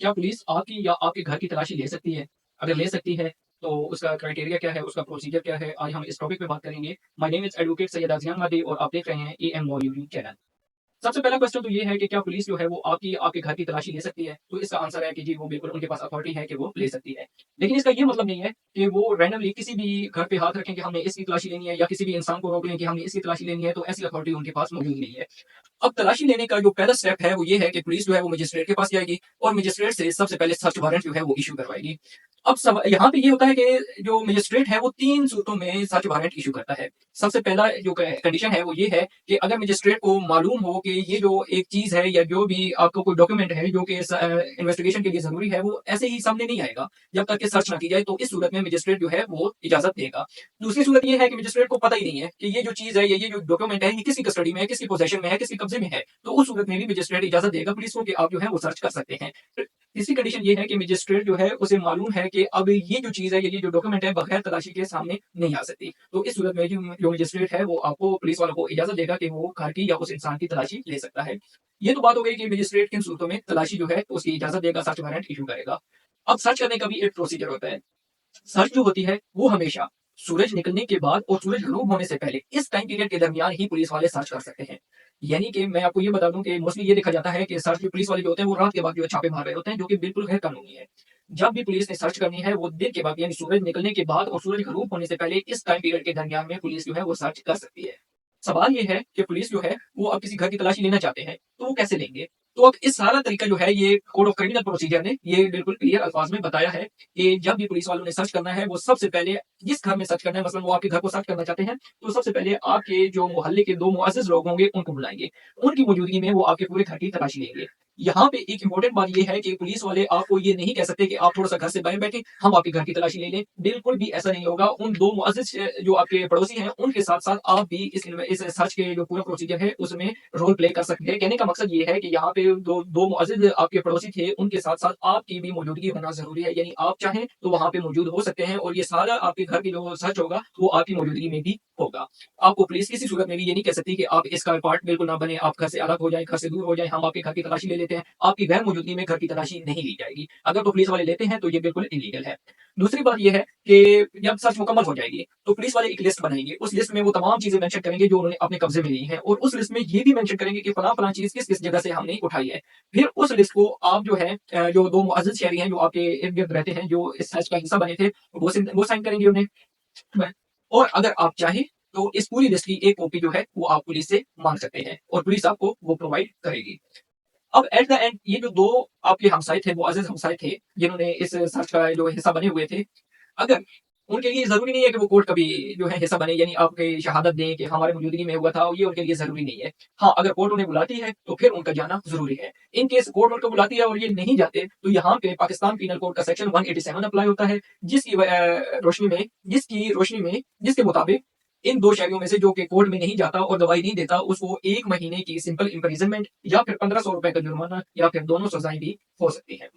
क्या पुलिस आपकी या आपके घर की तलाशी ले सकती है? अगर ले सकती है, तो उसका क्राइटेरिया क्या है, उसका प्रोसीजर क्या है? आज हम इस टॉपिक पे बात करेंगे। My name is advocate Syed Aziyan Madi और आप देख रहे हैं एएम लॉ यूट्यूब चैनल। सबसे पहला क्वेश्चन तो ये है कि क्या पुलिस जो है वो आपके घर की तलाशी ले सकती है? तो इसका आंसर है कि जी वो बिल्कुल उनके पास अथॉरिटी है कि वो ले सकती है। लेकिन इसका ये मतलब नहीं है कि वो रैंडमली किसी भी घर पे हाथ रखें कि हमने इसकी तलाशी लेनी है या किसी भी इंसान को रोक लें कि हमने इसकी तलाशी लेनी है, तो ऐसी अथॉरिटी उनके पास मौजूद नहीं है। अब तलाशी लेने का जो पहला स्टेप है वो ये है कि पुलिस जो है वो मजिस्ट्रेट के पास जाएगी और मजिस्ट्रेट से सबसे पहले सर्च वारंट जो है वो इश्यू करवाएगी। अब यहाँ पे ये होता है कि जो मजिस्ट्रेट है वो तीन सूरतों में सर्च वारंट इशू करता है। सबसे पहला जो कंडीशन है वो ये है कि अगर मजिस्ट्रेट को मालूम हो कि ये जो एक चीज है या जो भी आपको कोई डॉक्यूमेंट है जो कि इन्वेस्टिगेशन के लिए जरूरी है वो ऐसे ही सामने नहीं आएगा जब तक कि सर्च ना की जाए, तो इस सूरत में मजिस्ट्रेट जो है वो इजाजत देगा। दूसरी सूरत ये है कि मजिस्ट्रेट को पता ही नहीं है कि ये जो चीज है या ये जो डॉक्यूमेंट है ये किसकी कस्टडी में है, किसकी पोजेशन में है, किसकी कब्जे में है, तो उस सूरत में भी मजिस्ट्रेट इजाजत देगा पुलिस को कि आप जो है वो सर्च कर सकते हैं। तीसरी कंडीशन ये है कि मजिस्ट्रेट जो है उसे मालूम है कि अब ये जो चीज है ये जो डॉक्यूमेंट है बगैर तलाशी के सामने नहीं आ सकती, तो इस सूरत में जो मजिस्ट्रेट है वो आपको पुलिस वालों को इजाजत देगा कि वो घर की या उस इंसान की तलाशी ले सकता है। ये तो बात हो गई कि मजिस्ट्रेट किन सूरतों में तलाशी जो है उसकी इजाजत देगा, सर्च वारंट इशू करेगा। अब सर्च करने का भी एक प्रोसीजर होता है। सर्च जो होती है वो हमेशा सूरज निकलने के बाद और सूरज गरूब होने से पहले इस टाइम पीरियड के दरमियान ही पुलिस वाले सर्च कर सकते हैं। यानी कि मैं आपको ये बता दूं कि मोस्टली ये देखा जाता है कि सर्च में पुलिस वाले जो होते हैं वो रात के बाद जो है छापे मार रहे होते हैं, जो कि बिल्कुल गैर कानूनी है। जब भी पुलिस ने सर्च करनी है वो दिन के बाद यानी सूरज निकलने के बाद और सूरज गरूब होने से पहले इस टाइम पीरियड के दरमियान में पुलिस जो है वो सर्च कर सकती है। सवाल ये है कि पुलिस जो है वो अब किसी घर की तलाशी लेना चाहते हैं तो वो कैसे लेंगे? तो अब इस सारा तरीका जो है ये कोड ऑफ क्रिमिनल प्रोसीजर ने ये बिल्कुल क्लियर अल्फाज में बताया है कि जब भी पुलिस वालों ने सर्च करना है वो सबसे पहले जिस घर में सर्च करना है, मसलन वो आपके घर को सर्च करना चाहते हैं, तो सबसे पहले आपके जो मोहल्ले के 2 मुअज़्ज़िज़ लोग होंगे उनको बुलाएँगे। उनकी मौजूदगी में वो आपके पूरे घर की तलाशी लेंगे। यहाँ पे एक इम्पोर्टेंट बात ये है कि पुलिस वाले आपको ये नहीं कह सकते कि आप थोड़ा-सा घर से बाहर बैठें, हम आपके घर की तलाशी ले लें। बिल्कुल भी ऐसा नहीं होगा। उन 2 मुअज़्ज़िज़ जो आपके पड़ोसी हैं, उनके साथ-साथ आप भी इस सर्च के जो पूरा प्रोसीजर है, उसमें रोल प्ले कर सकते हैं। कहने का मकसद ये है कि यहाँ पे दो मुअज़्ज़िज़ आपके पड़ोसी थे, उनके साथ-साथ आपकी भी मौजूदगी होना ज़रूरी है। यानी आप चाहें तो वहाँ पे मौजूद हो सकते हैं और ये सारा आपके घर की जो सर्च होगा, वो आपकी मौजूदगी में भी होगा। आपको पुलिस किसी सूरत में भी ये नहीं कह सकती कि आप इसका पार्ट बिल्कुल ना बने, आप घर से अलग हो जाएँ, घर से दूर हो जाएँ, हम आपके घर की तलाशी ले लेते हैं। आपकी गैर मौजूदगी में घर की तलाशी नहीं ली जाएगी। अगर तो पुलिस वाले लेते हैं तो ये बिल्कुल इल्लीगल है। दूसरी बात ये है कि जब सर्च मुकम्मल हो जाएगी, तो पुलिस वाले एक लिस्ट बनाएँगे। उस लिस्ट में वो तमाम चीज़ें मेंशन करेंगे जो उन्होंने अपने कब्ज़े में ली हैं और उस लिस्ट में ये भी मेंशन करेंगे कि फलाँ-फलाँ चीज़ किस-किस जगह से हमने उठाई है। फिर उस लिस्ट को आप जो है जो 2 मुअज़्ज़िज़ शहरी हैं जो आपके इर्द-गिर्द रहते हैं, जो इस सर्च का हिस्सा बने थे, वो साइन करेंगे उन्हें। और अगर आप चाहें तो इस पूरी लिस्ट की एक कॉपी जो है वो आप पुलिस से माँग सकते हैं और पुलिस आपको वो प्रोवाइड करेगी। अब एट द एंड ये जो 2 आपके हमसाए थे, मुअज़्ज़िज़ हमसाए थे, जिन्होंने इस सर्च का जो हिस्सा बने हुए थे, अगर उनके लिए ज़रूरी नहीं है कि वो कोर्ट का भी जो है हिस्सा बने, यानी आपकी शहादत दें कि हमारी मौजूदगी में हुआ था, ये उनके लिए ज़रूरी नहीं है। हाँ, अगर कोर्ट उन्हें बुलाती है, तो फिर उनका जाना ज़रूरी है। इन केस कोर्ट उनको बुलाती है और ये नहीं जाते, तो यहाँ पे पाकिस्तान पीनल कोड का सेक्शन 187 अप्लाई होता है, जिसके मुताबिक इन 2 शहरियों में से जो कि कोर्ट में नहीं जाता और गवाही नहीं देता, उसको 1 महीने की सिंपल इम्प्रिजनमेंट या फिर ₹1500 का जुर्माना या फिर दोनों सज़ाएँ भी हो सकती हैं।